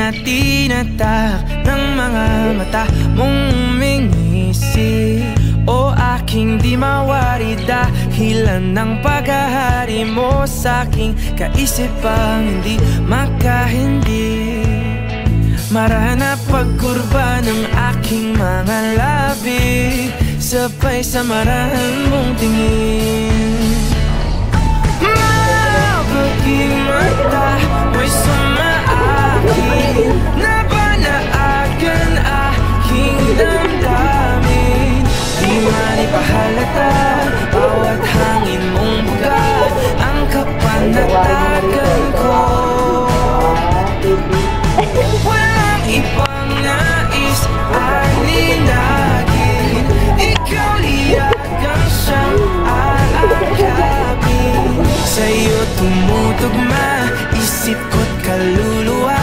na tinatak ng mga mata mong umingisi. O aking di mawari dahilan ng paghahari mo sa'king kaisipang hindi makahindi. Marana pagkurba ng aking mga labi, sabay sa marahan mong tingin. Mabaging mata mo'y sumaakin, nabanaagan aking damdamin. Di man ipahalata bawat hangin mong buga ang kapanatagan ko. Walang ibang nais alinagin, ikaw liyagang siyang aakapin. Sa'yo tumutugma isip ko't kaluluwa,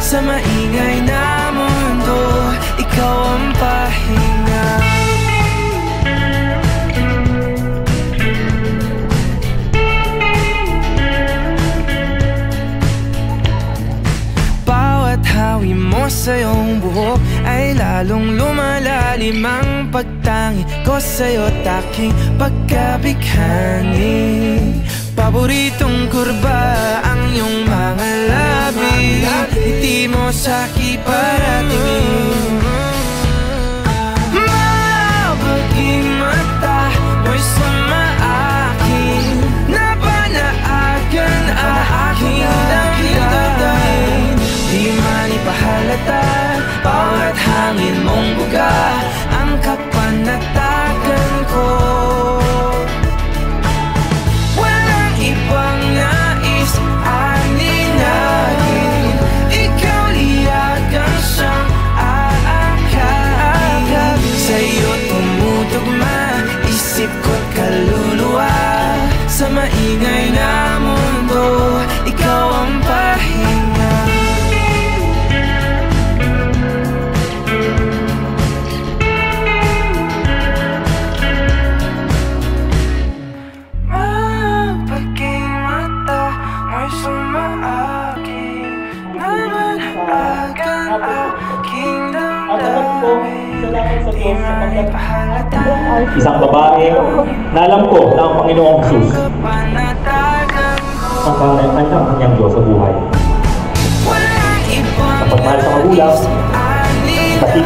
sa maingay na mundo ikaw ang pahinga. Hawi mo sa iyong buhok ay lalong lumalalim ang pagtangi ko sa'yo't aking pagkabighani. Paboritong kurba ang iyong mga labi, ngiti mo sa'ki paratingin. Mabaging mata mo'y sumaakin, nabanaagan aking damdamin. Di man ipahalata bawat hangin mong buga ang kapanatagan ko. Walang ibang nais aninagin, ikaw liyagang siyang aakapin. Sa'yo tumutugma isip ko't kaluluwa, sa maingay na mundo ikaw ang pahinga. Isang babae na alam ko na ang Panginoong Jesus ang kanyang Diyos sa buhay. Sa pagmahal sa magulang, kapatid.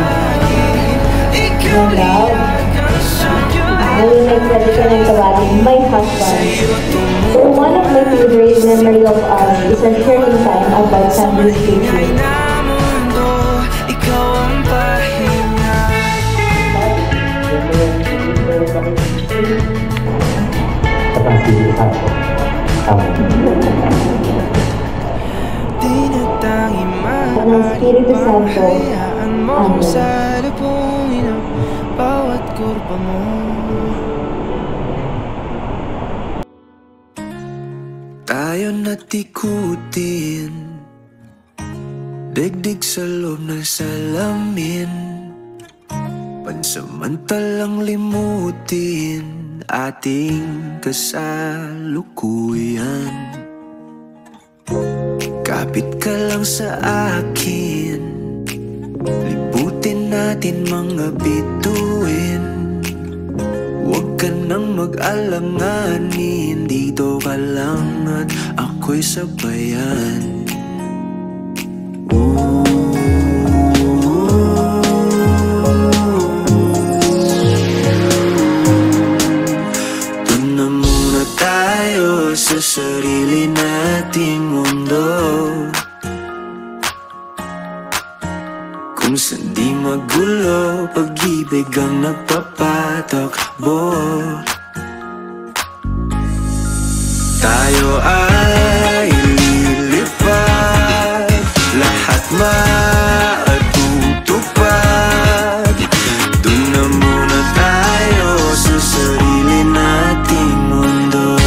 I will make traditional tawagin my husband. So one of my favorite memory of us is a sharing time about Sunday scripture. Ang Espiritu Santo, Amen. Bawat kurba mo. Tayo natikutin, digdig sa loob ng salamin, pansamantalang limutin ating kasalukuyan. Kapit ka lang sa akin, libutin natin mga bituin. Huwag ka nang mag-alanganin, dito ka lang at ako'y sabayan. Doon na muna tayo sa sarili nating mundo, kung saan di magulo, pag-ibig ang nagpapatakbo. Tayo ay lilipad, lahat matutupad. Doon na muna tayo sa sarili nating mundo.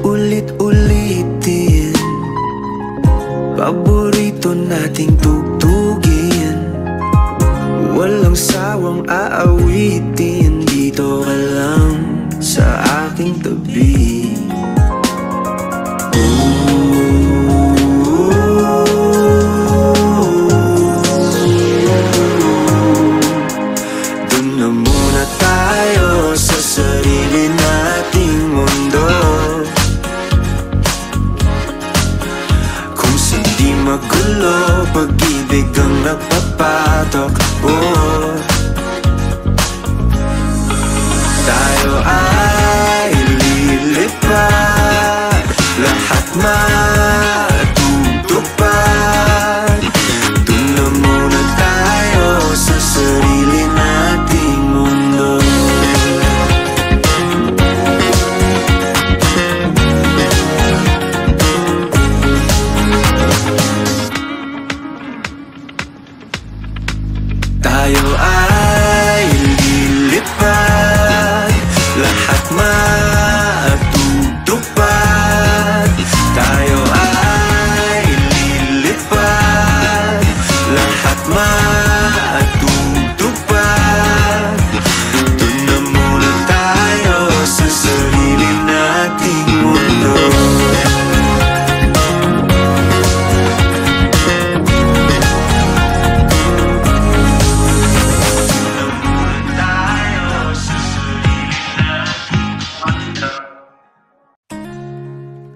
Ulit-ulitin paborito nating tugtugin, walang sawang aawitin, dito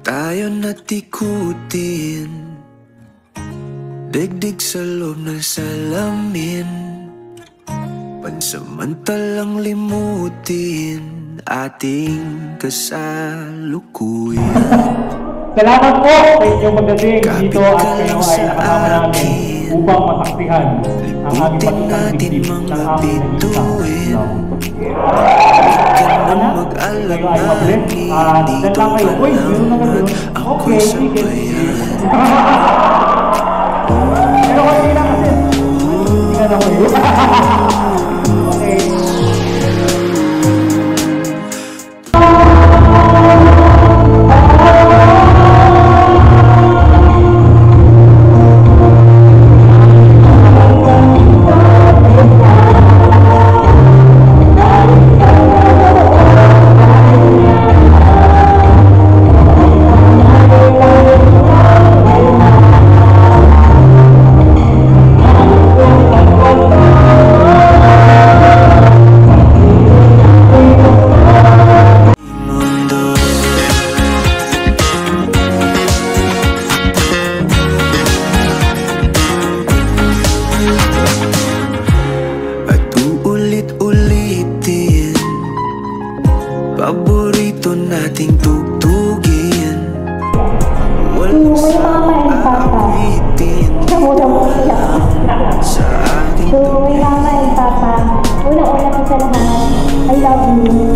Tayo natikutin, digdig sa loob ng salamin, pansamantalang limutin ating kasalukuyan. Salamat po sa inyong pagdating dito at kayo ay nakasama namin upang masaksihan ang ating pagkakasing ng aming naging Mag-alam kayo ay mabless at dyan lang kayo. Uy, meron na kayo. Okay, sige. Pero kasi lang kasi hindi ka na kayo. Okay. Paborito nating tugtugin, walang awitin sa ating So, may mama and papa, unang-una ko sa lahat, I love you.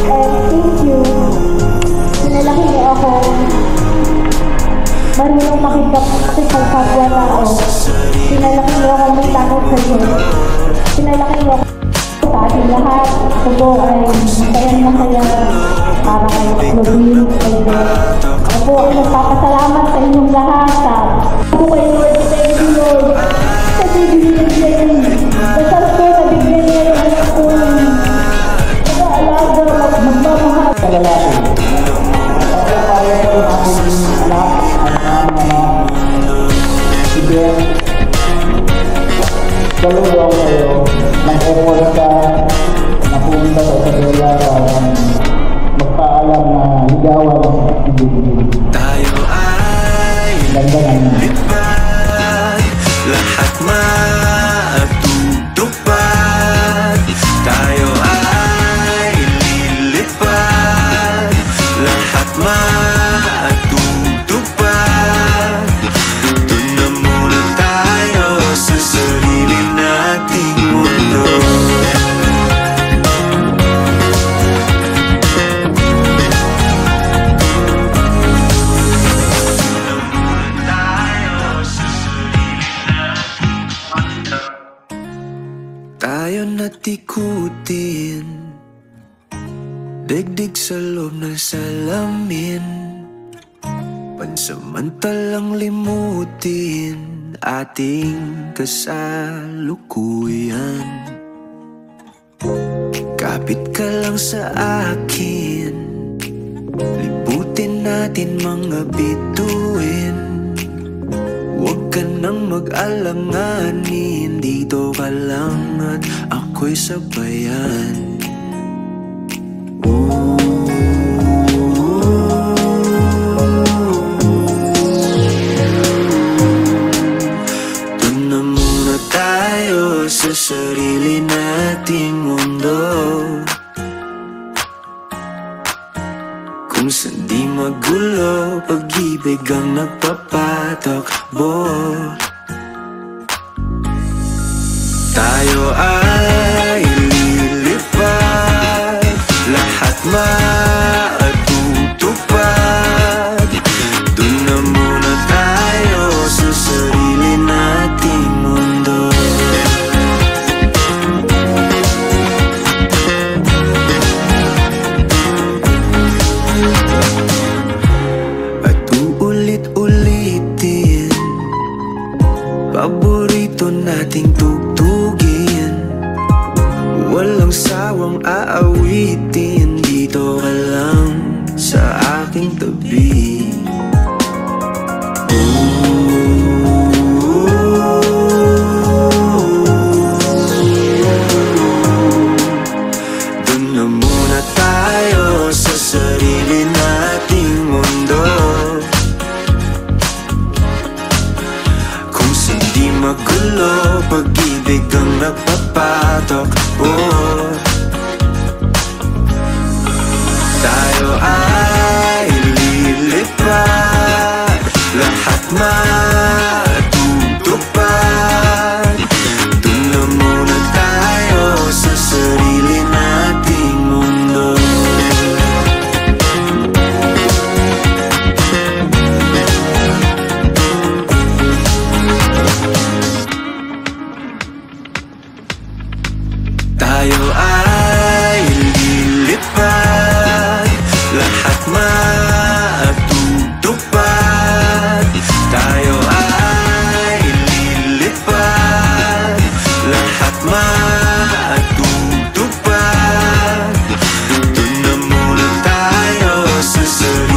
And thank you. Sinalaki niyo ako. Marunong makipagkapwa-tao. Sinalaki niyo ako may takot sa Diyos. Sinalaki niyo ako sa ating lahat. Ito po ay masaya para kay Clovin, kay Beth. Ako po ay nagpapasalamat sa inyong lahat. Ako kay Lord, thank you Lord. Kasi binigyan dasal ko na bigyan niya yung anak ko. Nag-aalaga, magmamahal. Sa lalaki. Kaya pareho ko yung aking anak, ang mga si Ben. Dalawang kayo, nag-effort ka, napunta sa Isabela para magpaalam na ligawan sa ibigin. tayo ay Ganda naman. lipad, lahat matutupad. Tayo ay lilipad, lahat matutupad. Doon na muna tayo sa sarili nating mundo. Tayo natikutin, digdig sa loob ng salamin, pansamantalang limutin ating kasalukuyan. Kapit ka lang sa akin, liputin natin mga bituin. Huwag ka nang mag-alanganin, dito ka lang at ako'y sabayan. Doon na muna tayo sa sarili nating mundo, kung saan di magulo, pag-ibig ang nagpapatakbo. Tayo ay lilipad, lahat matutupad. Doon na muna tayo sa sarili nating mundo. At uulit-ulitin, paborito nating tugtugin, sarili